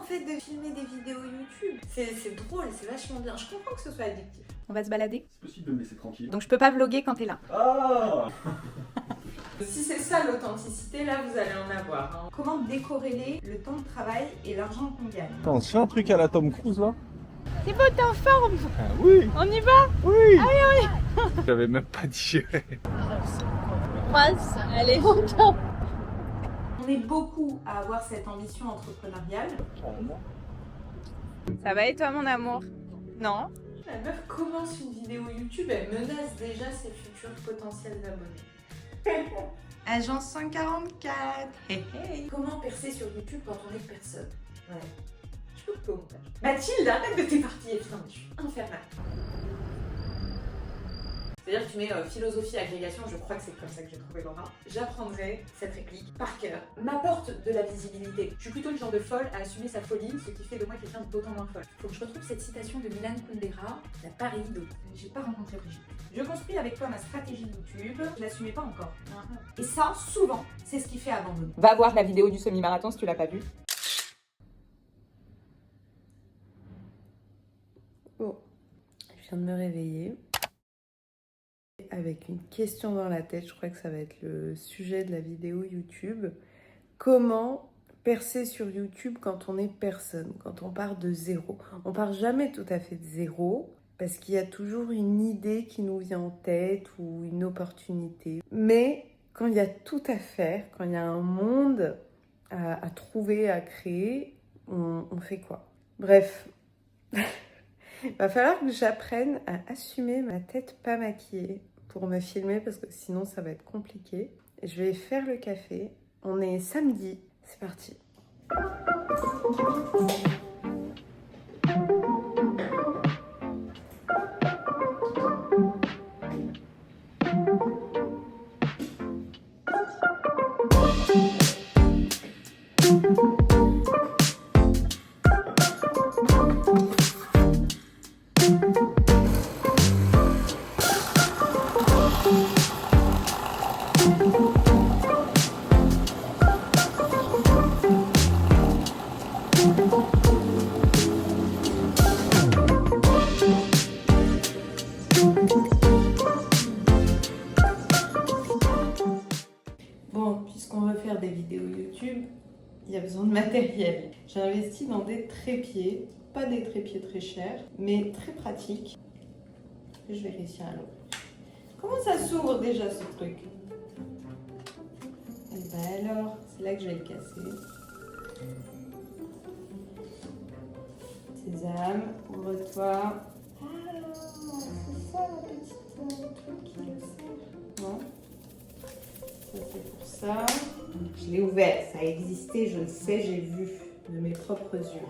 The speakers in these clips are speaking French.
fait de filmer des vidéos YouTube. C'est drôle, c'est vachement bien. Je comprends que ce soit addictif. On va se balader. C'est possible de me laisser tranquille. Donc je peux pas vlogger quand t'es là. Ah! Si c'est ça l'authenticité, là vous allez en avoir. Hein. Comment décorréler le temps de travail et l'argent qu'on gagne? Attends, on se fait un truc à la Tom Cruise là? C'est beau, t'es en forme. Ah oui! On y va? Oui! J'avais même pas digéré. Allez. On est beaucoup à avoir cette ambition entrepreneuriale. Ça va et toi mon amour? Non? La meuf commence une vidéo YouTube, elle menace déjà ses futurs potentiels abonnés. Agence 144. Hey, hey. Comment percer sur YouTube quand on est personne? Ouais. Je peux couper au montage. Mathilde, arrête de t'éparpiller, putain, mais je suis infernale. C'est-à-dire que tu mets philosophie, agrégation, je crois que c'est comme ça que j'ai trouvé Laura. J'apprendrai cette réplique par cœur. M'apporte de la visibilité. Je suis plutôt le genre de folle à assumer sa folie, ce qui fait de moi quelqu'un d'autant moins folle. Faut que je retrouve cette citation de Milan Kundera, la Paris d'autre. J'ai pas rencontré Brigitte. Je construis avec toi ma stratégie YouTube, je l'assumais pas encore. Et ça, souvent, c'est ce qui fait abandonner. Va voir la vidéo du semi-marathon si tu l'as pas vue. Bon, je viens de me réveiller avec une question dans la tête. Je crois que ça va être le sujet de la vidéo YouTube. Comment percer sur YouTube quand on est personne, quand on part de zéro? On part jamais tout à fait de zéro parce qu'il y a toujours une idée qui nous vient en tête ou une opportunité. Mais quand il y a tout à faire, quand il y a un monde à trouver, à créer, on fait quoi? Bref. Il va falloir que j'apprenne à assumer ma tête pas maquillée pour me filmer parce que sinon ça va être compliqué. Je vais faire le café. On est samedi. C'est parti. Bon, puisqu'on veut faire des vidéos YouTube, il y a besoin de matériel. J'ai investi dans des trépieds, pas des trépieds très chers, mais très pratiques. Je vais réussir à l'ouvrir. Comment ça s'ouvre déjà ce truc? Et ben alors, c'est là que je vais le casser. Sésame, ouvre-toi. Ah, c'est ça la petite truc qui le sert. Non? Ça c'est pour ça. Je l'ai ouvert, ça a existé, je le sais, j'ai vu de mes propres yeux.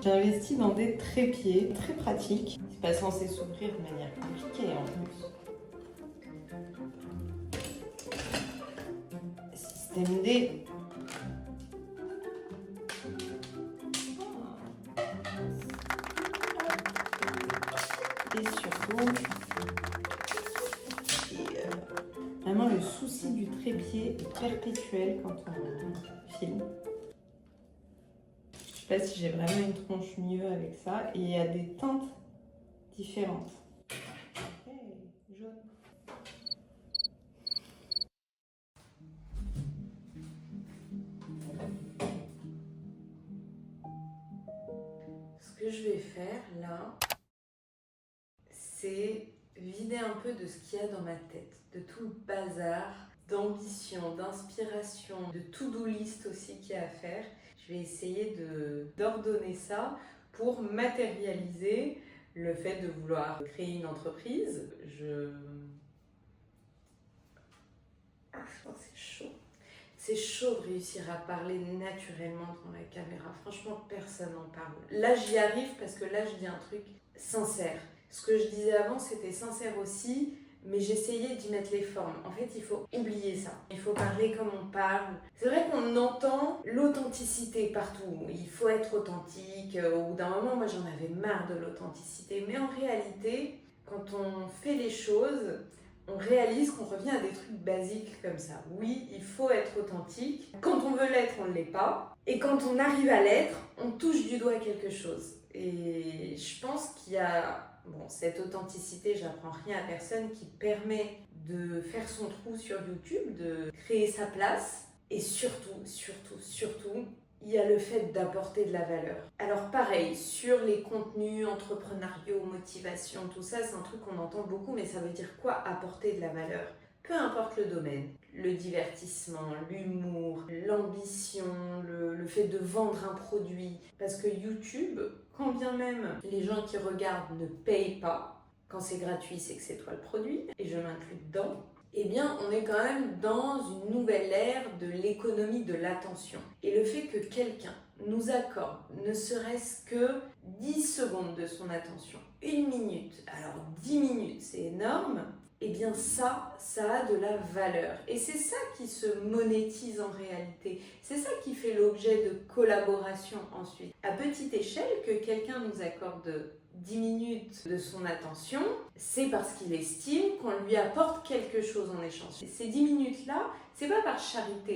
J'ai investi dans des trépieds très pratiques. C'est pas censé s'ouvrir de manière compliquée en plus. Système D. Et surtout, vraiment le souci du trépied est perpétuel quand on filme. Je sais pas si j'ai vraiment une tronche mieux avec ça. Et il y a des teintes différentes. Hey, jaune. Ce que je vais faire là, c'est vider un peu de ce qu'il y a dans ma tête, de tout le bazar, d'ambition, d'inspiration, de to-do list aussi qu'il y a à faire. Je vais essayer d'ordonner ça pour matérialiser le fait de vouloir créer une entreprise. Je pense que c'est chaud. C'est chaud de réussir à parler naturellement devant la caméra. Franchement, personne n'en parle. Là, j'y arrive parce que là, je dis un truc sincère. Ce que je disais avant, c'était sincère aussi, mais j'essayais d'y mettre les formes. En fait, il faut oublier ça. Il faut parler comme on parle. C'est vrai qu'on entend l'authenticité partout. Il faut être authentique. Au bout d'un moment, moi, j'en avais marre de l'authenticité. Mais en réalité, quand on fait les choses, on réalise qu'on revient à des trucs basiques comme ça. Oui, il faut être authentique. Quand on veut l'être, on ne l'est pas. Et quand on arrive à l'être, on touche du doigt quelque chose. Et je pense qu'il y a cette authenticité, j'apprends rien à personne, qui permet de faire son trou sur YouTube, de créer sa place. Et surtout, il y a le fait d'apporter de la valeur. Alors pareil, sur les contenus entrepreneuriaux, motivation, tout ça, c'est un truc qu'on entend beaucoup, mais ça veut dire quoi apporter de la valeur? Peu importe le domaine, le divertissement, l'humour, l'ambition, le fait de vendre un produit. Parce que YouTube, quand bien même les gens qui regardent ne payent pas, quand c'est gratuit, c'est que c'est toi le produit, et je m'inclus dedans, eh bien, on est quand même dans une nouvelle ère de l'économie de l'attention. Et le fait que quelqu'un nous accorde ne serait-ce que 10 secondes de son attention, 1 minute, alors 10 minutes, c'est énorme, eh bien ça a de la valeur. Et c'est ça qui se monétise en réalité. C'est ça qui fait l'objet de collaboration ensuite. À petite échelle, que quelqu'un nous accorde 10 minutes de son attention, c'est parce qu'il estime qu'on lui apporte quelque chose en échange. Et ces 10 minutes-là, c'est pas par charité.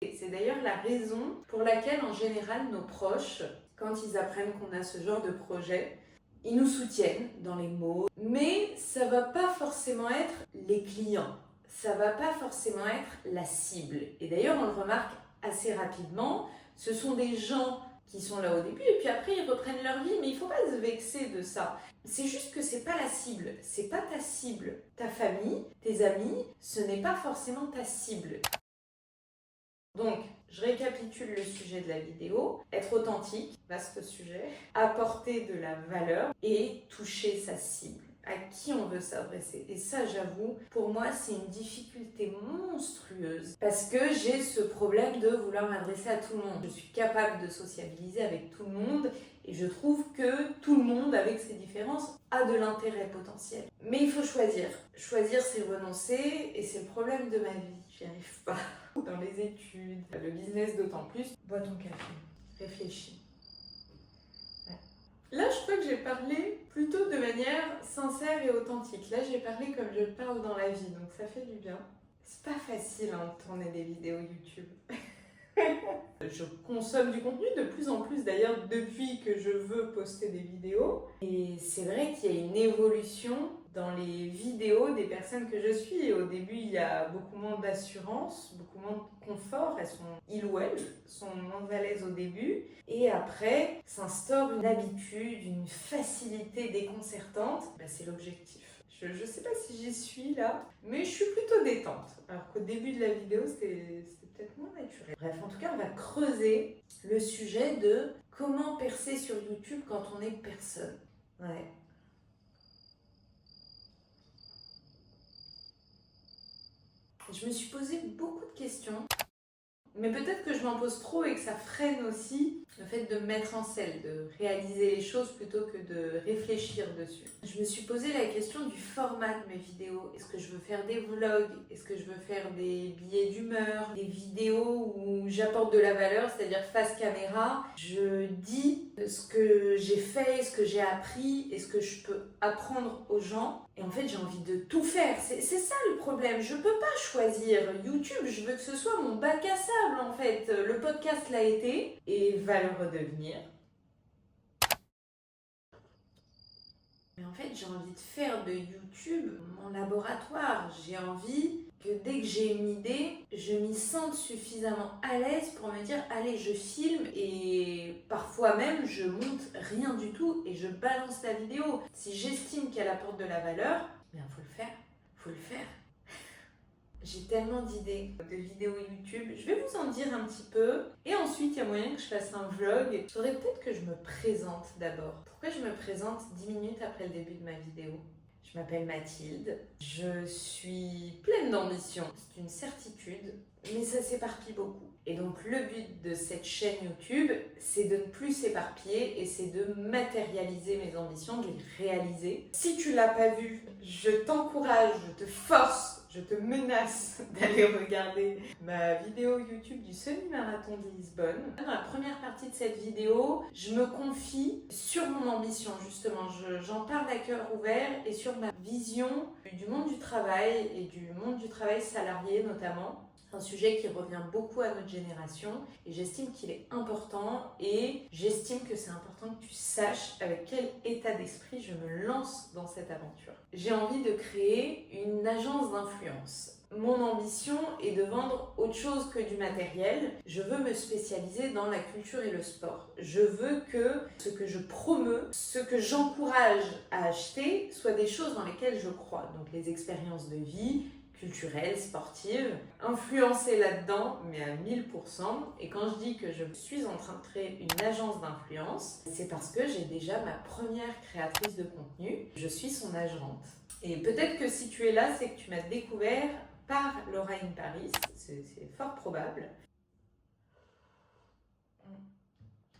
C'est d'ailleurs la raison pour laquelle, en général, nos proches, quand ils apprennent qu'on a ce genre de projet, ils nous soutiennent dans les mots, mais ça va pas forcément être les clients, ça va pas forcément être la cible. Et d'ailleurs, on le remarque assez rapidement, ce sont des gens qui sont là au début et puis après ils reprennent leur vie, mais il faut pas se vexer de ça. C'est juste que c'est pas la cible, c'est pas ta cible. Ta famille, tes amis, ce n'est pas forcément ta cible. Donc, je récapitule le sujet de la vidéo. Être authentique, vaste sujet. Apporter de la valeur et toucher sa cible. À qui on veut s'adresser. Et ça, j'avoue, pour moi, c'est une difficulté monstrueuse. Parce que j'ai ce problème de vouloir m'adresser à tout le monde. Je suis capable de sociabiliser avec tout le monde. Et je trouve que tout le monde, avec ses différences, a de l'intérêt potentiel. Mais il faut choisir. Choisir, c'est renoncer. Et c'est le problème de ma vie. J'y arrive pas. Dans les études, le business d'autant plus. Bois ton café. Réfléchis. Là, je crois que j'ai parlé plutôt de manière sincère et authentique. Là, j'ai parlé comme je parle dans la vie, donc ça fait du bien. C'est pas facile de tourner des vidéos YouTube. Je consomme du contenu de plus en plus d'ailleurs depuis que je veux poster des vidéos. Et c'est vrai qu'il y a une évolution dans les vidéos des personnes que je suis. Au début, il y a beaucoup moins d'assurance, beaucoup moins de confort. Ils ou elles sont moins à l'aise au début. Et après, s'instaure une habitude, une facilité déconcertante. C'est l'objectif. Je ne sais pas si j'y suis là, mais je suis plutôt détente. Alors qu'au début de la vidéo, c'était peut-être moins naturel. Bref, en tout cas, on va creuser le sujet de comment percer sur YouTube quand on est personne. Ouais. Je me suis posé beaucoup de questions, mais peut-être que je m'en pose trop et que ça freine aussi le fait de me mettre en selle, de réaliser les choses plutôt que de réfléchir dessus. Je me suis posé la question du format de mes vidéos. Est-ce que je veux faire des vlogs? Est-ce que je veux faire des billets d'humeur? Des vidéos où j'apporte de la valeur, c'est-à-dire face caméra. Je dis ce que j'ai fait, ce que j'ai appris et ce que je peux apprendre aux gens. Et en fait, j'ai envie de tout faire. C'est ça le problème. Je peux pas choisir YouTube. Je veux que ce soit mon bac à sable, en fait. Le podcast l'a été et va le redevenir. Mais en fait, j'ai envie de faire de YouTube mon laboratoire. J'ai envie que dès que j'ai une idée, je m'y sente suffisamment à l'aise pour me dire allez, je filme et parfois même je monte rien du tout et je balance la vidéo. Si j'estime qu'elle apporte de la valeur, bien faut le faire, faut le faire. J'ai tellement d'idées de vidéos YouTube, je vais vous en dire un petit peu. Et ensuite, il y a moyen que je fasse un vlog. Il faudrait peut-être que je me présente d'abord. Pourquoi je me présente 10 minutes après le début de ma vidéo? Je m'appelle Mathilde, je suis pleine d'ambition, c'est une certitude, mais ça s'éparpille beaucoup. Et donc le but de cette chaîne YouTube, c'est de ne plus s'éparpiller et c'est de matérialiser mes ambitions, de les réaliser. Si tu l'as pas vu, je t'encourage, je te force, je te menace d'aller regarder ma vidéo YouTube du semi-marathon de Lisbonne. Dans la première partie de cette vidéo, je me confie sur mon ambition justement. J'en parle à cœur ouvert et sur ma vision du monde du travail et du monde du travail salarié notamment. C'est un sujet qui revient beaucoup à notre génération et j'estime qu'il est important et j'estime que c'est important que tu saches avec quel état d'esprit je me lance dans cette aventure. J'ai envie de créer une agence d'influence. Mon ambition est de vendre autre chose que du matériel. Je veux me spécialiser dans la culture et le sport. Je veux que ce que je promeus, ce que j'encourage à acheter, soit des choses dans lesquelles je crois. Donc les expériences de vie, culturelle, sportive, influencée là-dedans, mais à 1000%. Et quand je dis que je suis en train de créer une agence d'influence, c'est parce que j'ai déjà ma première créatrice de contenu. Je suis son agente. Et peut-être que si tu es là, c'est que tu m'as découvert par Laura in Paris. C'est fort probable.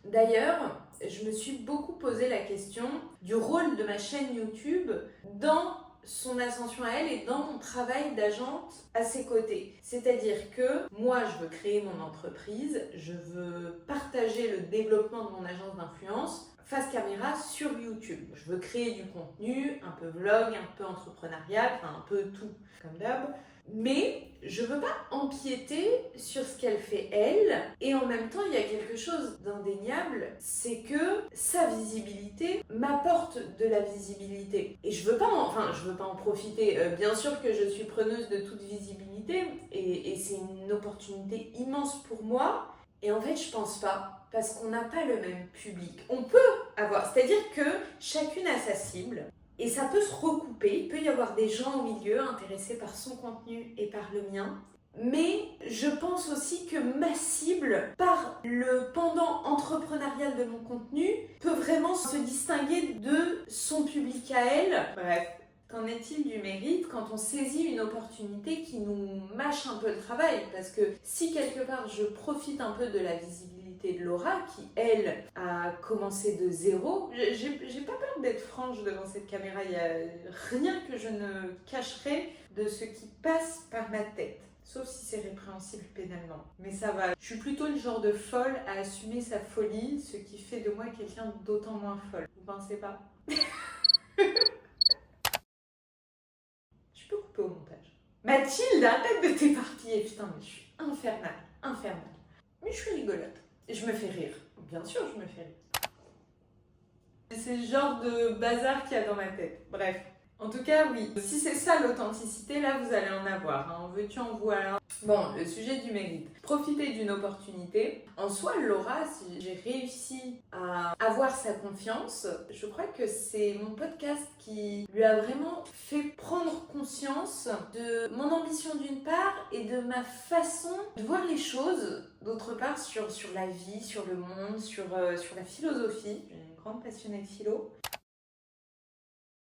D'ailleurs, je me suis beaucoup posé la question du rôle de ma chaîne YouTube dans son ascension à elle et dans mon travail d'agente à ses côtés. C'est-à-dire que moi, je veux créer mon entreprise, je veux partager le développement de mon agence d'influence face caméra sur YouTube. Je veux créer du contenu, un peu vlog, un peu entrepreneurial, enfin un peu tout comme d'hab. Mais je veux pas empiéter sur ce qu'elle fait elle, et en même temps il y a quelque chose d'indéniable, c'est que sa visibilité m'apporte de la visibilité et je veux pas en profiter. Bien sûr que je suis preneuse de toute visibilité et c'est une opportunité immense pour moi, et en fait je pense pas, parce qu'on n'a pas le même public. On peut avoir, c'est-à-dire que chacune a sa cible. Et ça peut se recouper, il peut y avoir des gens au milieu intéressés par son contenu et par le mien. Mais je pense aussi que ma cible, par le pendant entrepreneurial de mon contenu, peut vraiment se distinguer de son public à elle. Bref, qu'en est-il du mérite quand on saisit une opportunité qui nous mâche un peu le travail? Parce que si quelque part je profite un peu de la visibilité de Laura, qui elle a commencé de zéro, j'ai pas peur d'être franche devant cette caméra, il y a rien que je ne cacherai de ce qui passe par ma tête. Sauf si c'est répréhensible pénalement. Mais ça va. Je suis plutôt le genre de folle à assumer sa folie, ce qui fait de moi quelqu'un d'autant moins folle. Vous pensez pas? Je peux couper au montage. Mathilde, arrête de t'éparpiller. Putain, mais je suis infernale. Mais je suis rigolote. Et je me fais rire. Bien sûr, je me fais rire. C'est le genre de bazar qu'il y a dans ma tête. Bref. En tout cas, oui. Si c'est ça l'authenticité, là, vous allez en avoir. En veux-tu, en voilà. Bon, le sujet du mérite. Profiter d'une opportunité. En soi, Laura, si j'ai réussi à avoir sa confiance, je crois que c'est mon podcast qui lui a vraiment fait prendre conscience de mon ambition d'une part et de ma façon de voir les choses d'autre part sur la vie, sur le monde, sur la philosophie. J'ai une grande passionnée de philo.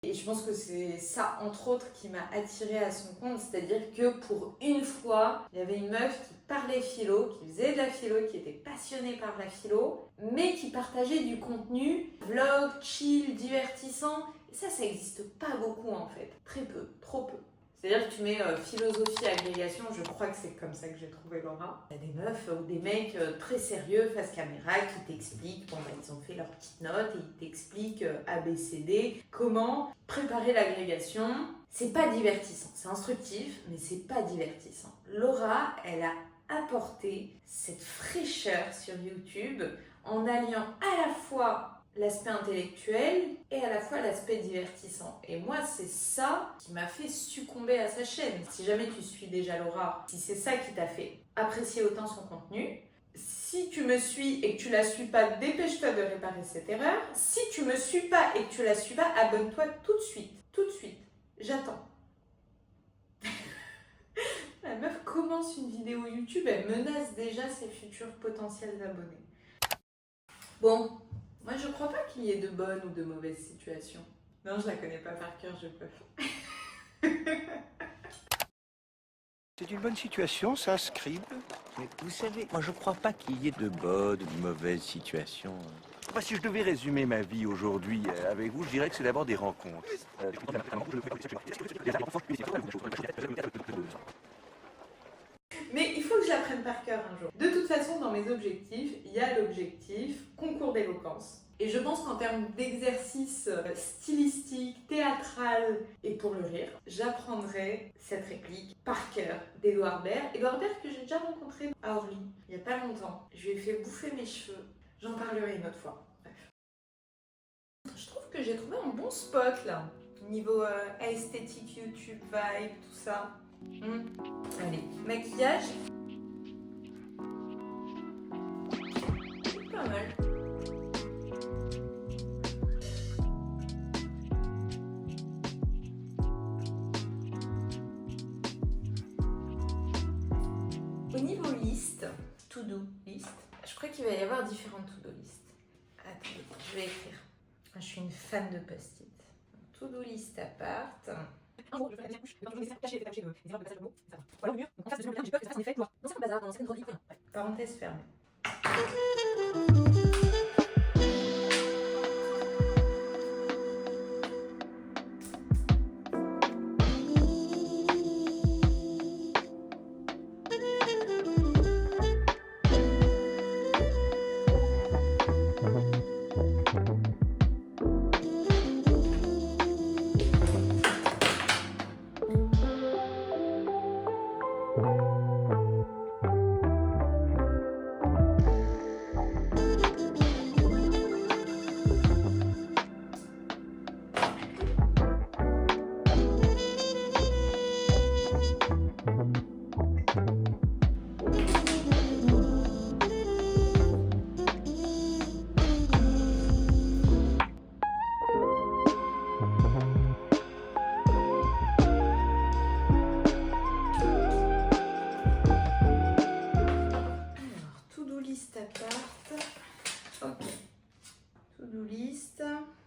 Et je pense que c'est ça, entre autres, qui m'a attirée à son compte. C'est-à-dire que pour une fois, il y avait une meuf qui parlait philo, qui faisait de la philo, qui était passionnée par la philo, mais qui partageait du contenu, vlog, chill, divertissant. Et ça n'existe pas beaucoup en fait. Très peu, trop peu. C'est-à-dire que tu mets philosophie, agrégation, je crois que c'est comme ça que j'ai trouvé Laura. Il y a des meufs ou des mecs très sérieux face caméra qui t'expliquent, ils ont fait leurs petites notes et ils t'expliquent ABCD, comment préparer l'agrégation. C'est pas divertissant, c'est instructif, mais c'est pas divertissant. Laura, elle a apporté cette fraîcheur sur YouTube en alliant à la fois l'aspect intellectuel et à la fois l'aspect divertissant. Et moi, c'est ça qui m'a fait succomber à sa chaîne. Si jamais tu suis déjà Laura, si c'est ça qui t'a fait apprécier autant son contenu, si tu me suis et que tu la suis pas, dépêche-toi de réparer cette erreur. Si tu me suis pas et que tu la suis pas, abonne-toi tout de suite. Tout de suite. J'attends. La meuf commence une vidéo YouTube, elle menace déjà ses futurs potentiels abonnés. Bon. Moi, je crois pas qu'il y ait de bonnes ou de mauvaises situations. Non, je la connais pas par cœur, je peux. C'est une bonne situation, ça, Scribe. Mais vous savez, moi, je crois pas qu'il y ait de bonnes ou de mauvaises situations. Moi, si je devais résumer ma vie aujourd'hui avec vous, je dirais que c'est d'abord des rencontres. Mais il faut que je l'apprenne par cœur un jour. De toute façon, dans mes objectifs, il y a l'objectif concours d'éloquence. Et je pense qu'en termes d'exercice stylistique, théâtral et pour le rire, j'apprendrai cette réplique par cœur d'Édouard Baird. Édouard Baird que j'ai déjà rencontré à Orly il n'y a pas longtemps. Je lui ai fait bouffer mes cheveux. J'en parlerai une autre fois. Bref. Je trouve que j'ai trouvé un bon spot là. Niveau esthétique, YouTube, vibe, tout ça. Allez, maquillage. Pas mal. Au niveau liste, to-do list, je crois qu'il va y avoir différentes to-do list. Attendez, je vais écrire. Je suis une fan de post-it. To-do list appart. Un jour, je fais la couche, je vais cacher des erreurs de passage de mots, ça va. Ou alors mieux, on fasse des j'ai peur que ça fasse un effet, dans certains bazar, dans certaines reliques, parenthèse fermée.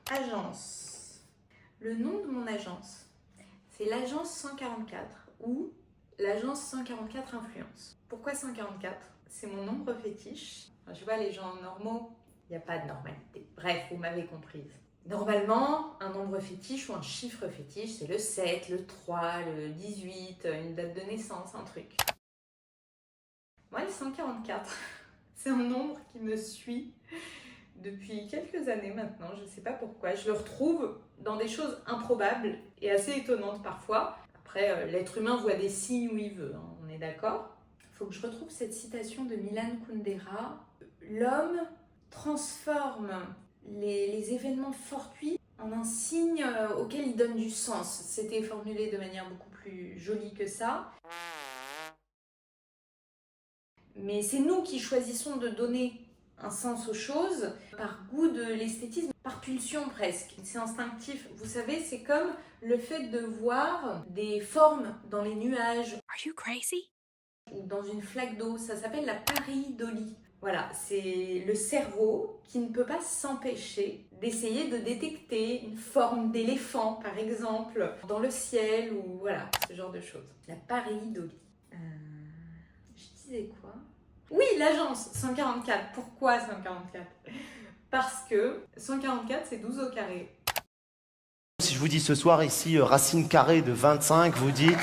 Agence. Le nom de mon agence, c'est l'agence 144 ou l'agence 144 Influence. Pourquoi 144? C'est mon nombre fétiche. Enfin, je vois, les gens normaux, il n'y a pas de normalité. Bref, vous m'avez comprise. Normalement, un nombre fétiche ou un chiffre fétiche, c'est le 7, le 3, le 18, une date de naissance, un truc. Moi, le 144, c'est un nombre qui me suit depuis quelques années maintenant, je ne sais pas pourquoi. Je le retrouve dans des choses improbables et assez étonnantes parfois. Après, l'être humain voit des signes où il veut, hein, on est d'accord. Il faut que je retrouve cette citation de Milan Kundera. L'homme transforme les événements fortuits en un signe auquel il donne du sens. C'était formulé de manière beaucoup plus jolie que ça. Mais c'est nous qui choisissons de donner un sens aux choses, par goût de l'esthétisme, par pulsion presque. C'est instinctif, vous savez, c'est comme le fait de voir des formes dans les nuages. Are you crazy? Ou dans une flaque d'eau, ça s'appelle la pareidolie. Voilà, c'est le cerveau qui ne peut pas s'empêcher d'essayer de détecter une forme d'éléphant, par exemple, dans le ciel, ou voilà, ce genre de choses. La pareidolie. Je disais quoi ? Oui, l'agence 144. Pourquoi 144 ? Parce que 144, c'est 12 au carré. Si je vous dis ce soir ici, racine carrée de 25, vous dites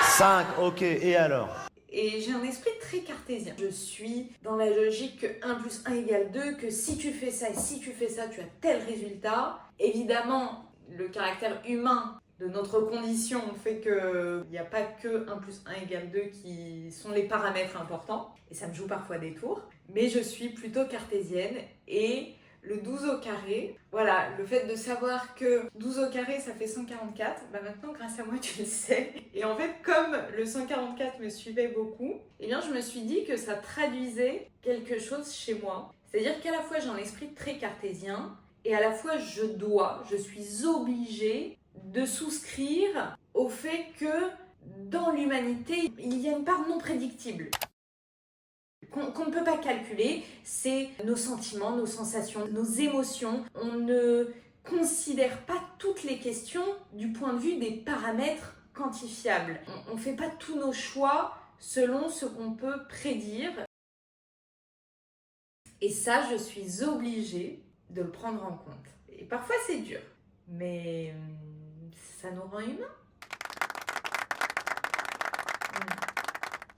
5, ok, et alors ? Et j'ai un esprit très cartésien. Je suis dans la logique que 1 plus 1 égale 2, que si tu fais ça et si tu fais ça, tu as tel résultat. Évidemment, le caractère humain de notre condition fait qu'il n'y a pas que 1 plus 1 égale 2 qui sont les paramètres importants. Et ça me joue parfois des tours. Mais je suis plutôt cartésienne et le 12 au carré, voilà, le fait de savoir que 12 au carré ça fait 144, bah maintenant grâce à moi tu le sais. Et en fait comme le 144 me suivait beaucoup, eh bien je me suis dit que ça traduisait quelque chose chez moi. C'est-à-dire qu'à la fois j'ai un esprit très cartésien et à la fois je suis obligée de souscrire au fait que dans l'humanité il y a une part non prédictible. Qu'on ne peut pas calculer, c'est nos sentiments, nos sensations, nos émotions. On ne considère pas toutes les questions du point de vue des paramètres quantifiables. On ne fait pas tous nos choix selon ce qu'on peut prédire. Et ça, je suis obligée de le prendre en compte. Et parfois, c'est dur. Mais ça nous rend humains.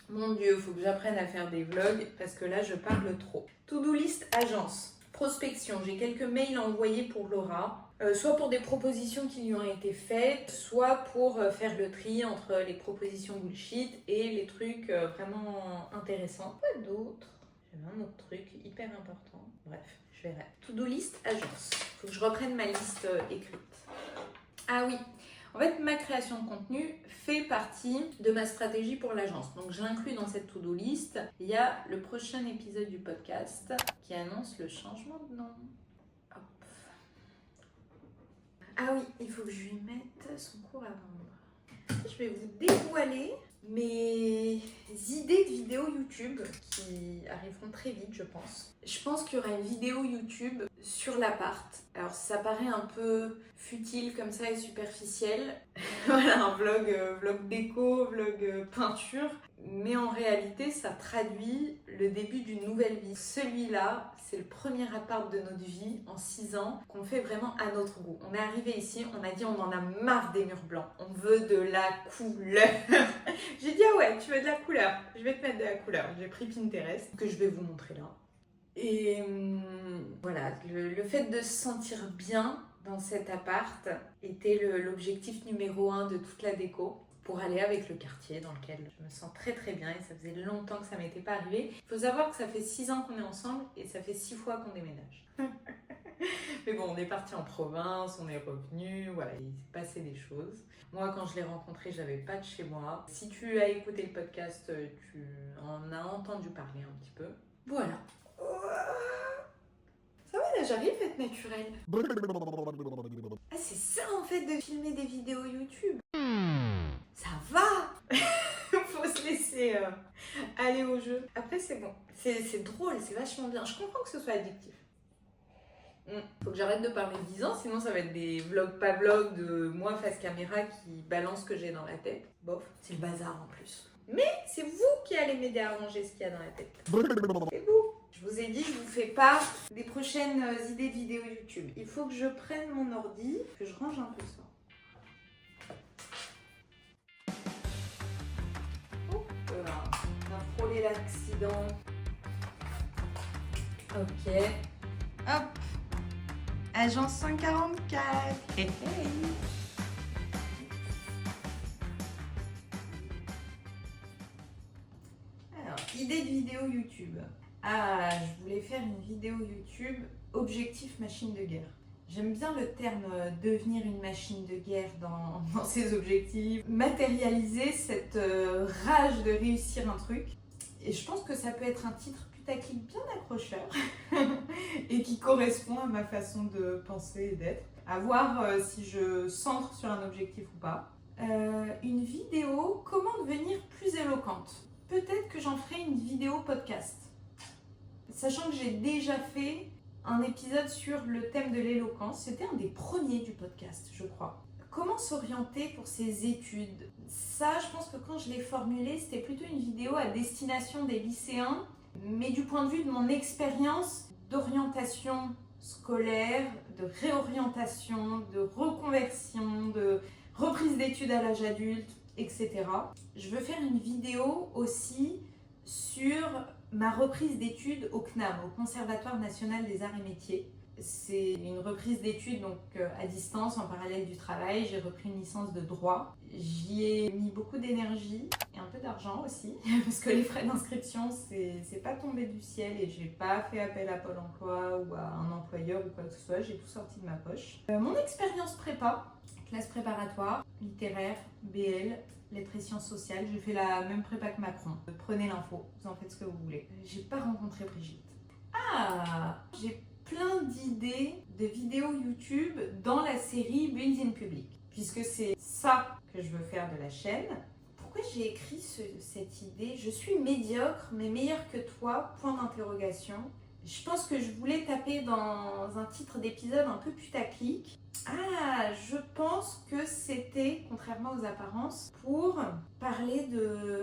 Mon Dieu, faut que j'apprenne à faire des vlogs parce que là, je parle trop. To-do list agence. Prospection. J'ai quelques mails à envoyer pour Laura. Soit pour des propositions qui lui ont été faites, soit pour faire le tri entre les propositions bullshit et les trucs vraiment intéressants. Quoi d'autre? J'avais un autre truc hyper important. Bref, je verrai. To-do list agence. Faut que je reprenne ma liste écrite. Ah oui, en fait, ma création de contenu fait partie de ma stratégie pour l'agence. Donc, je l'inclus dans cette to-do list. Il y a le prochain épisode du podcast qui annonce le changement de nom. Hop. Ah oui, il faut que je lui mette son cours à vendre. Je vais vous dévoiler mes idées de vidéos YouTube qui arriveront très vite, je pense. Je pense qu'il y aura une vidéo YouTube sur l'appart. Alors ça paraît un peu futile comme ça et superficiel. Voilà, un vlog déco, vlog peinture. Mais en réalité, ça traduit le début d'une nouvelle vie. Celui-là, c'est le premier appart de notre vie en 6 ans qu'on fait vraiment à notre goût. On est arrivé ici, on a dit on en a marre des murs blancs. On veut de la couleur. J'ai dit ah ouais, tu veux de la couleur. Je vais te mettre de la couleur. J'ai pris Pinterest que je vais vous montrer là. Et voilà, le fait de se sentir bien dans cet appart était l'objectif numéro 1 de toute la déco. Pour aller avec le quartier dans lequel je me sens très très bien et ça faisait longtemps que ça m'était pas arrivé. Il faut savoir que ça fait 6 ans qu'on est ensemble et ça fait 6 fois qu'on déménage. Mais bon, on est parti en province, on est revenu, voilà, il s'est passé des choses. Moi, quand je l'ai rencontré, j'avais pas de chez moi. Si tu as écouté le podcast, tu en as entendu parler un petit peu. Voilà. Ça va, là, j'arrive à être naturelle. Ah, c'est ça en fait de filmer des vidéos YouTube. Ça va. Faut se laisser aller au jeu. Après, c'est bon. C'est drôle, c'est vachement bien. Je comprends que ce soit addictif. Faut que j'arrête de parler de 10 ans, sinon ça va être des vlogs pas vlogs de moi face caméra qui balance ce que j'ai dans la tête. Bof, c'est le bazar en plus. Mais c'est vous qui allez m'aider à ranger ce qu'il y a dans la tête. C'est vous. Je vous ai dit, je vous fais part des prochaines idées de vidéos YouTube. Il faut que je prenne mon ordi, que je range un peu ça. Voilà, on a frôlé l'accident. Ok. Hop. Agence 144. Hey, hey. Alors, idée de vidéo YouTube. Ah, je voulais faire une vidéo YouTube objectif machine de guerre. J'aime bien le terme devenir une machine de guerre dans ses objectifs, matérialiser cette rage de réussir un truc. Et je pense que ça peut être un titre putaclic bien accrocheur et qui correspond à ma façon de penser et d'être. À voir si je centre sur un objectif ou pas. Une vidéo, comment devenir plus éloquente. Peut-être que j'en ferai une vidéo podcast. Sachant que j'ai déjà fait un épisode sur le thème de l'éloquence, c'était un des premiers du podcast, je crois. Comment s'orienter pour ses études? Ça, je pense que quand je l'ai formulé, c'était plutôt une vidéo à destination des lycéens, mais du point de vue de mon expérience d'orientation scolaire, de réorientation, de reconversion, de reprise d'études à l'âge adulte, etc. Je veux faire une vidéo aussi sur ma reprise d'études au CNAM, au Conservatoire National des Arts et Métiers. C'est une reprise d'études donc à distance, en parallèle du travail. J'ai repris une licence de droit. J'y ai mis beaucoup d'énergie et un peu d'argent aussi, parce que les frais d'inscription, c'est pas tombé du ciel et j'ai pas fait appel à Pôle emploi ou à un employeur ou quoi que ce soit. J'ai tout sorti de ma poche. Mon expérience prépa, classe préparatoire, littéraire, BL, lettres et sciences sociales. J'ai fait la même prépa que Macron. Prenez l'info, vous en faites ce que vous voulez. J'ai pas rencontré Brigitte. Ah, j'ai plein d'idées de vidéos YouTube dans la série Building Public, puisque c'est ça que je veux faire de la chaîne. Pourquoi j'ai écrit cette idée? Je suis médiocre, mais meilleure que toi, point d'interrogation. Je pense que je voulais taper dans un titre d'épisode un peu putaclic. Ah, je pense que c'était, contrairement aux apparences, pour parler de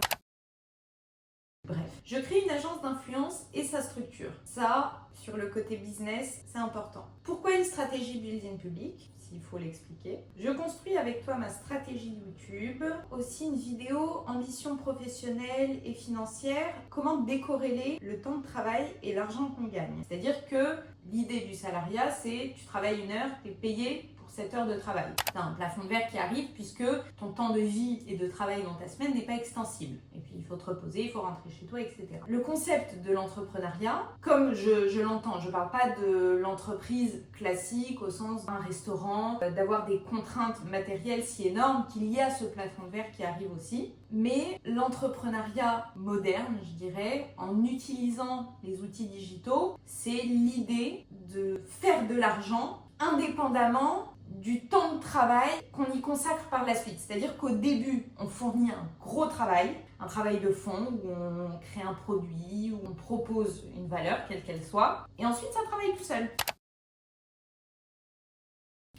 Bref, je crée une agence d'influence et sa structure. Ça, sur le côté business, c'est important. Pourquoi une stratégie building public ? S'il faut l'expliquer. Je construis avec toi ma stratégie YouTube, aussi une vidéo ambition professionnelle et financière, comment décorréler le temps de travail et l'argent qu'on gagne. C'est-à-dire que l'idée du salariat, c'est tu travailles 1 heure, tu es payé pour 7 heures de travail. C'est un plafond de verre qui arrive puisque ton temps de vie et de travail dans ta semaine n'est pas extensible. Et puis il faut te reposer, il faut rentrer chez toi, etc. Le concept de l'entrepreneuriat, comme je l'entends, je ne parle pas de l'entreprise classique au sens d'un restaurant, d'avoir des contraintes matérielles si énormes qu'il y a ce plafond de verre qui arrive aussi. Mais l'entrepreneuriat moderne, je dirais, en utilisant les outils digitaux, c'est l'idée de faire de l'argent indépendamment du temps de travail qu'on y consacre par la suite. C'est-à-dire qu'au début, on fournit un gros travail, un travail de fond où on crée un produit, où on propose une valeur, quelle qu'elle soit, et ensuite ça travaille tout seul.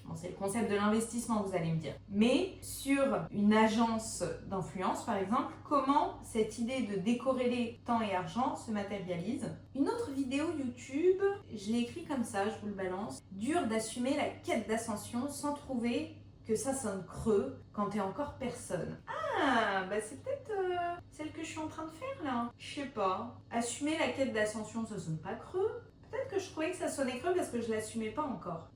Bon, c'est le concept de l'investissement, vous allez me dire. Mais sur une agence d'influence, par exemple, comment cette idée de décorréler temps et argent se matérialise ? Une autre vidéo YouTube, je l'ai écrit comme ça, je vous le balance. Dur d'assumer la quête d'ascension sans trouver que ça sonne creux quand t'es encore personne. Ah, bah c'est peut-être celle que je suis en train de faire là. Je sais pas. Assumer la quête d'ascension, ça sonne pas creux. Peut-être que je trouvais que ça sonnait creux parce que je l'assumais pas encore.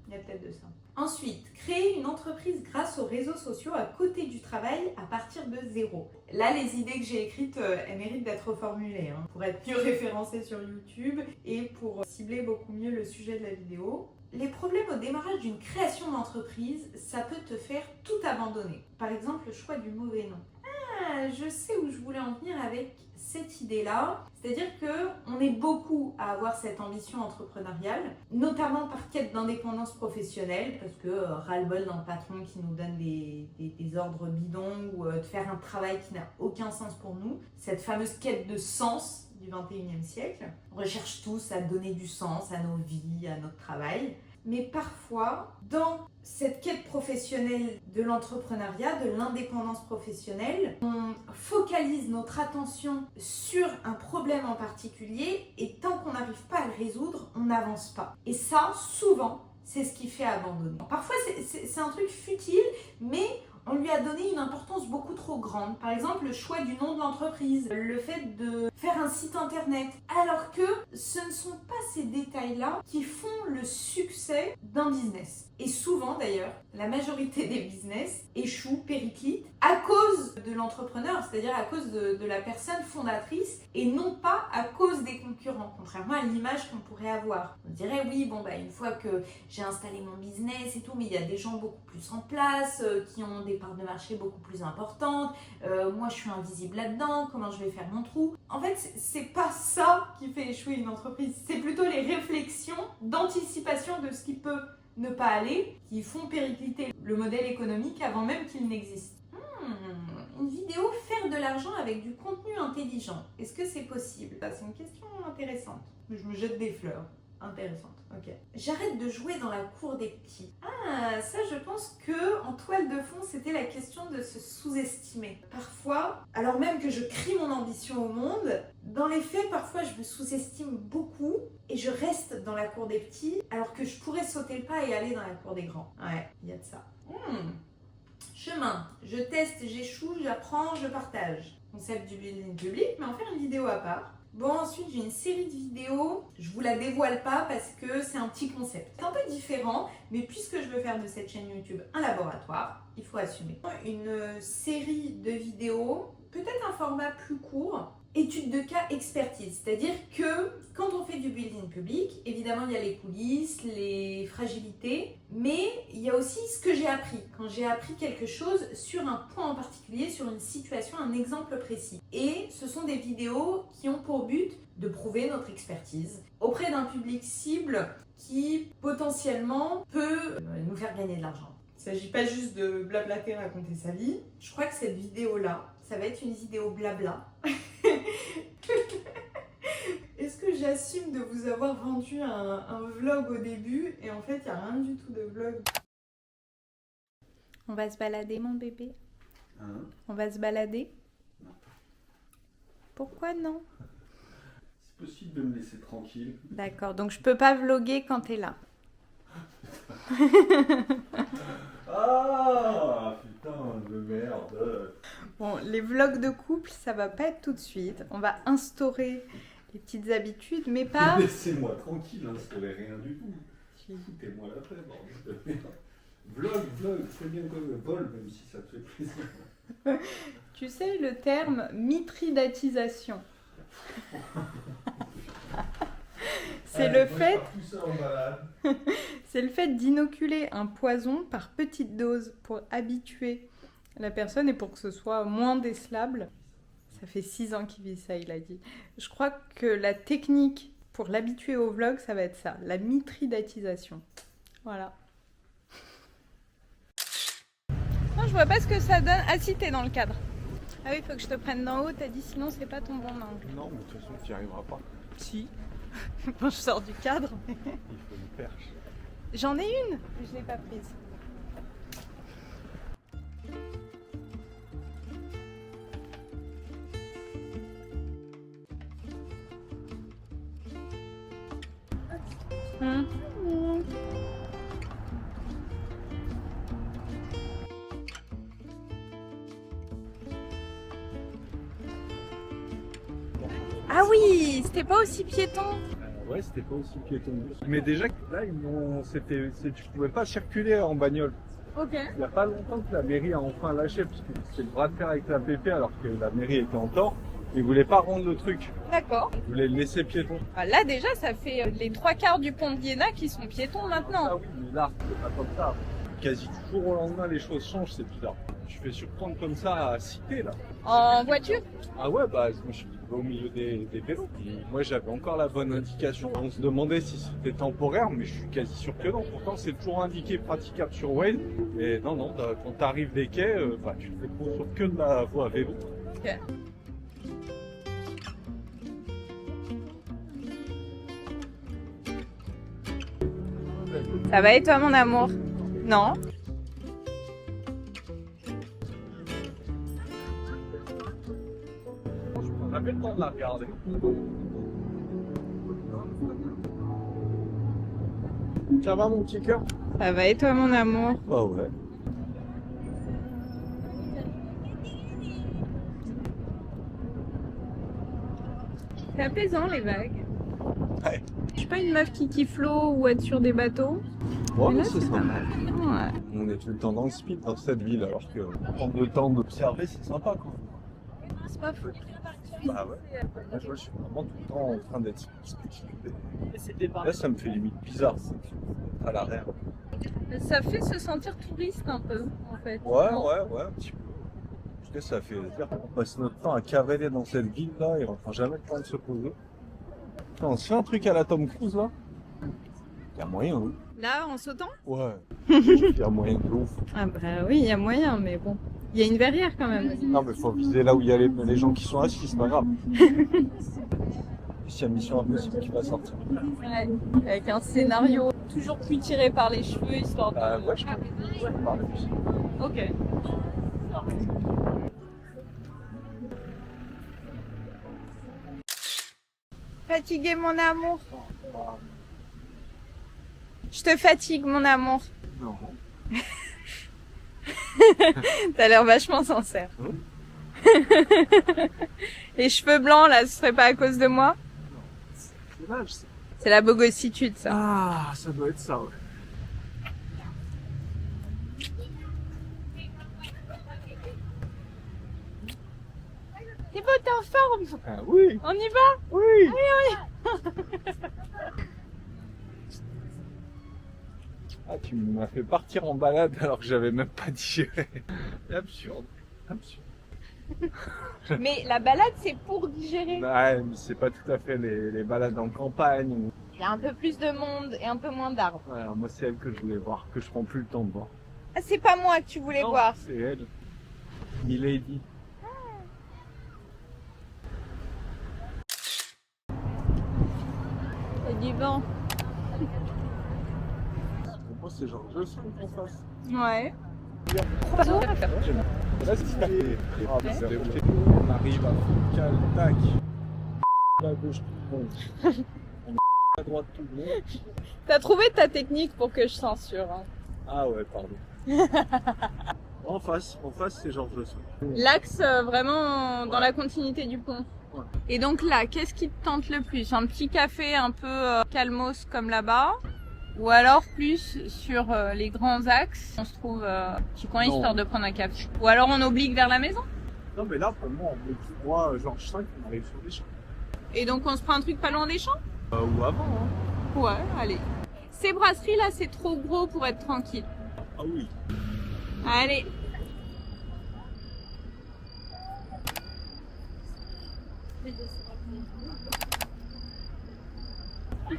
Il y a peut-être de ça. Ensuite, créer une entreprise grâce aux réseaux sociaux à côté du travail à partir de zéro. Là, les idées que j'ai écrites, elles méritent d'être reformulées pour être mieux référencées sur YouTube et pour cibler beaucoup mieux le sujet de la vidéo. Les problèmes au démarrage d'une création d'entreprise, ça peut te faire tout abandonner. Par exemple, le choix du mauvais nom. Ah, je sais où je voulais en venir avec cette idée-là. C'est-à-dire qu'on est beaucoup à avoir cette ambition entrepreneuriale, notamment par quête d'indépendance professionnelle, parce que ras-le-bol d'un patron qui nous donne des ordres bidons ou de faire un travail qui n'a aucun sens pour nous. Cette fameuse quête de sens du 21e siècle. On recherche tous à donner du sens à nos vies, à notre travail. Mais parfois, dans cette quête professionnelle de l'entrepreneuriat, de l'indépendance professionnelle, on focalise notre attention sur un problème en particulier et tant qu'on n'arrive pas à le résoudre, on n'avance pas. Et ça, souvent, c'est ce qui fait abandonner. Parfois, c'est un truc futile, mais on lui a donné une importance beaucoup trop grande. Par exemple, le choix du nom de l'entreprise, le fait de faire un site internet. Alors que ce ne sont pas ces détails-là qui font le succès d'un business. Et souvent d'ailleurs, la majorité des business échouent, périclitent, à cause de l'entrepreneur, c'est-à-dire à cause de la personne fondatrice et non pas à cause des concurrents, contrairement à l'image qu'on pourrait avoir. On dirait oui, bon bah une fois que j'ai installé mon business et tout, mais il y a des gens beaucoup plus en place, qui ont des parts de marché beaucoup plus importantes, moi je suis invisible là-dedans, comment je vais faire mon trou? En fait, c'est pas ça qui fait échouer une entreprise, c'est plutôt les réflexions d'anticipation de ce qui peut ne pas aller, qui font péricliter le modèle économique avant même qu'il n'existe. Une vidéo, faire de l'argent avec du contenu intelligent. Est-ce que c'est possible? C'est une question intéressante. Je me jette des fleurs. Intéressante, ok. J'arrête de jouer dans la cour des petits. Ah, ça je pense que en toile de fond, c'était la question de se sous-estimer. Parfois, alors même que je crie mon ambition au monde, dans les faits, parfois je me sous-estime beaucoup et je reste dans la cour des petits alors que je pourrais sauter le pas et aller dans la cour des grands. Ouais, il y a de ça. Chemin, je teste, j'échoue, j'apprends, je partage. Concept du building public, mais en faire une vidéo à part. Bon, ensuite j'ai une série de vidéos, je vous la dévoile pas parce que c'est un petit concept. C'est un peu différent, mais puisque je veux faire de cette chaîne YouTube un laboratoire, il faut assumer. Une série de vidéos, peut-être un format plus court, étude de cas expertise, c'est-à-dire que quand on fait du building public, évidemment il y a les coulisses, les fragilités, mais il y a aussi ce que j'ai appris, quand j'ai appris quelque chose sur un point en particulier, sur une situation, un exemple précis. Et ce sont des vidéos qui ont pour but de prouver notre expertise auprès d'un public cible qui potentiellement peut nous faire gagner de l'argent. Il ne s'agit pas juste de blablater, raconter sa vie. Je crois que cette vidéo-là, ça va être une vidéo blabla. Est-ce que j'assume de vous avoir vendu un vlog au début et en fait il n'y a rien du tout de vlog? On va se balader mon bébé. Hein? On va se balader. Pourquoi non? C'est possible de me laisser tranquille. D'accord, donc je peux pas vlogger quand t'es là. Ah putain de merde. Bon, les vlogs de couple, ça va pas être tout de suite. On va instaurer les petites habitudes, mais pas... Laissez-moi tranquille, hein, ça n'est rien du tout. Foutez-moi la paix, bordel de merde. Vlog, c'est bien comme vol, même si ça te fait plaisir. Tu sais le terme mitridatisation. C'est le fait... C'est le fait d'inoculer un poison par petite dose pour habituer la personne et pour que ce soit moins décelable. Ça fait 6 ans qu'il vit ça, il a dit. Je crois que la technique pour l'habituer au vlog, ça va être ça, la mitridatisation. Voilà. Non, je vois pas ce que ça donne. Ah si, t'es dans le cadre. Ah oui, il faut que je te prenne d'en haut, t'as dit sinon c'est pas ton bon angle. Non, mais de toute façon, tu n'y arriveras pas. Si. Quand je sors du cadre. Il faut une perche. J'en ai une, mais je l'ai pas prise. Ah oui, c'était pas aussi piéton. Ouais, c'était pas aussi piéton. Mais déjà, là, tu pouvais pas circuler en bagnole. Ok. Il n'y a pas longtemps que la mairie a enfin lâché, parce que c'était le bras de fer avec la PP, alors que la mairie était en tort. Ils voulaient pas rendre le truc. D'accord. Ils voulaient le laisser piéton. Ah, là déjà, ça fait les 3/4 du pont de Iéna qui sont piétons maintenant. Ah oui, mais là, c'est pas comme ça. Quasi du jour au lendemain, les choses changent, c'est bizarre. Je fais surprendre comme ça à Cité, là. En voiture? Ah ouais, bah moi je suis au milieu des vélos. Et moi j'avais encore la bonne indication. On se demandait si c'était temporaire, mais je suis quasi sûr que non. Pourtant c'est toujours indiqué praticable sur Waze. Et non, quand t'arrives des quais, tu te retrouves sur que de la voie à vélo. Ok. Ça va et toi mon amour? Non? On avait le temps de la regarder. Ça va mon petit cœur? Ça va et toi mon amour? Ah ouais. C'est apaisant les vagues. Ouais. Je suis pas une meuf qui kiffe l'eau ou être sur des bateaux. Ouais, Mais là, c'est c'est pas sympa. mal. Ouais. On est tout le temps dans le speed dans cette ville, alors que prendre le temps d'observer, c'est sympa quoi. C'est pas fou. Bah ouais. Moi, je suis vraiment tout le temps en train d'être speed. Là, ça me fait limite bizarre, à l'arrière. Ça fait se sentir touriste un peu en fait. Ouais, un petit peu. Parce que ça fait dire qu'on passe notre temps à cavaler dans cette ville là et on prend jamais le temps de se poser. Putain, on se fait un truc à la Tom Cruise là. Il y a moyen, hein. Là en sautant? Ouais. Il y a moyen de ouf. Ah bah oui, il y a moyen, mais bon. Il y a une verrière quand même. Non, mais faut viser là où il y a les gens qui sont assis, c'est pas grave. S'il y a Mission Impossible qui va sortir. Ouais. Avec un scénario toujours plus tiré par les cheveux, histoire de... Ouais, je peux parler plus. Ok. Fatigué mon amour. Je te fatigue mon amour. Non. T'as l'air vachement sincère. Hein? Les cheveux blancs là, ce serait pas à cause de moi? C'est l'âge, ça. C'est la bogossitude ça. Ah, ça doit être ça, ouais. T'es beau, t'es en forme. Ah oui. On y va? Oui. Ah, tu m'as fait partir en balade alors que j'avais même pas digéré. C'est absurde. Mais la balade c'est pour digérer. Ouais, mais c'est pas tout à fait les balades en campagne. Il y a un peu plus de monde et un peu moins d'arbres. Ouais, alors moi, c'est elle que je voulais voir, que je prends plus le temps de voir. Ah, c'est pas moi que tu voulais Non, voir. c'est elle. Milady. C'est du vent. Pour moi, c'est genre, je sens qu'on fasse. Ouais. J'aime. Là, c'est dérouté. On arrive à fond cal, tac. À gauche, tout le monde. À droite, tout le monde. T'as trouvé ta technique pour que je censure. Hein. Ah ouais, pardon. En face, c'est Georges Le Sceau. L'axe vraiment dans la continuité du pont. Ouais. Et donc là, qu'est-ce qui te tente le plus? Un petit café un peu calmos comme là-bas? Ou alors plus sur les grands axes, on se trouve petit coin Non. histoire de prendre un café? Ou alors on oblique vers la maison? Non, mais là, pour moi, on met tout droit, Georges V, on arrive sur les champs. Et donc on se prend un truc pas loin des champs? Ou avant, hein. Ouais, allez. Ces brasseries là, c'est trop gros pour être tranquille. Ah oui. Allez.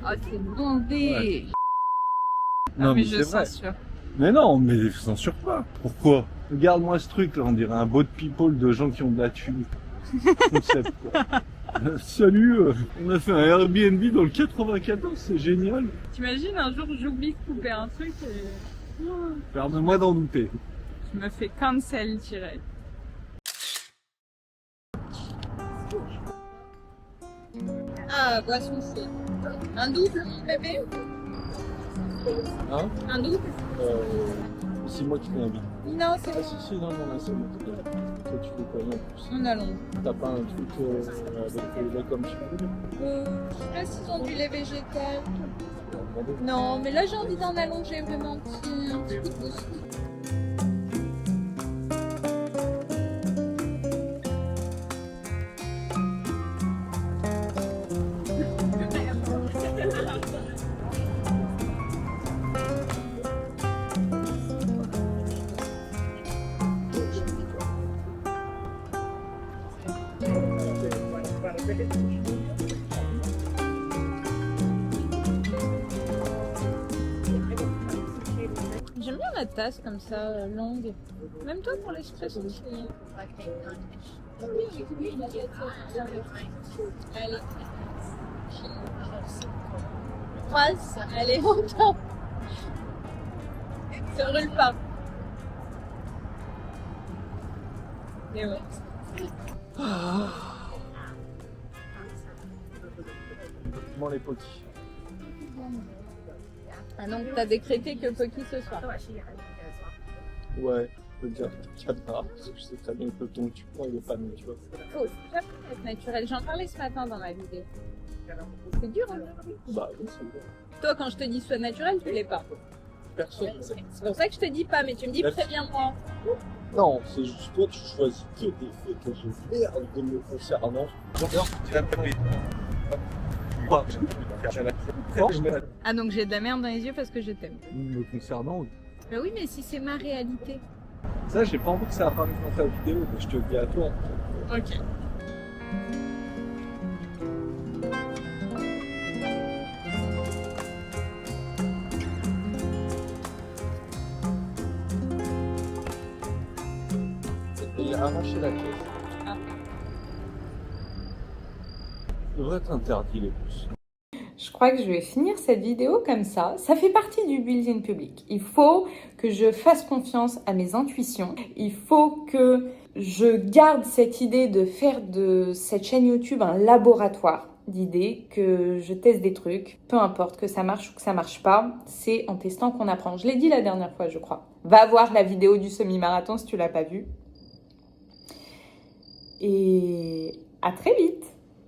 Ah, c'est bondé. Non, mais je c'est vrai. censure. Mais non, mais censure pas. Pourquoi? Regarde-moi ce truc là, on dirait un boat people de gens qui ont de la thune. Concept, quoi. Salut, on a fait un Airbnb dans le 94, c'est génial. T'imagines un jour j'oublie de couper un truc et Permets-moi d'en douter. je me fais cancel direct. Ah, boisson chaude. Un double, mon bébé? Hein? Un double? C'est moi qui t'invite. Non, c'est Ah si, non, là, c'est moi qui t'invite. Toi, tu fais quoi en plus? on allons. T'as pas un truc avec le lait comme tu veux? Je sais pas s'ils ont du lait végétal. Demandez. Non, mais là j'ai envie d'en allonger vraiment un petit coup de boost. J'aime bien la tasse comme ça, longue. Même toi pour l'espresso. Allez. Croise, allez, longtemps. Ça brûle pas. Et ouais. Comment les potis? Ah donc t'as décrété que Pocky ce soir. Ouais, je peux dire Cadra, parce que je sais très bien que le ton que tu prends, il est pas naturel. Faut jamais être naturel. J'en parlais ce matin dans ma vidéo. C'est dur, hein. Bah oui, c'est bien. Toi, quand je te dis sois naturel, tu l'es pas. Personne. C'est pour ça que je te dis pas, mais tu me dis préviens-moi. Non, c'est juste toi, tu choisis que des faits que je merde de me concernant. Ah donc j'ai de la merde dans les yeux parce que je t'aime. Me concernant, oui. Bah oui, mais si c'est ma réalité. Ça, j'ai pas envie que ça apparaisse dans ta vidéo, mais je te le dis à toi. Ok. Il a arraché la caisse. Ah. Ça devrait être interdit les puces. Je crois que je vais finir cette vidéo comme ça. Ça fait partie du building public. Il faut que je fasse confiance à mes intuitions. Il faut que je garde cette idée de faire de cette chaîne YouTube un laboratoire d'idées, que je teste des trucs. Peu importe que ça marche ou que ça marche pas, c'est en testant qu'on apprend. Je l'ai dit la dernière fois, je crois. Va voir la vidéo du semi-marathon si tu l'as pas vue. Et à très vite!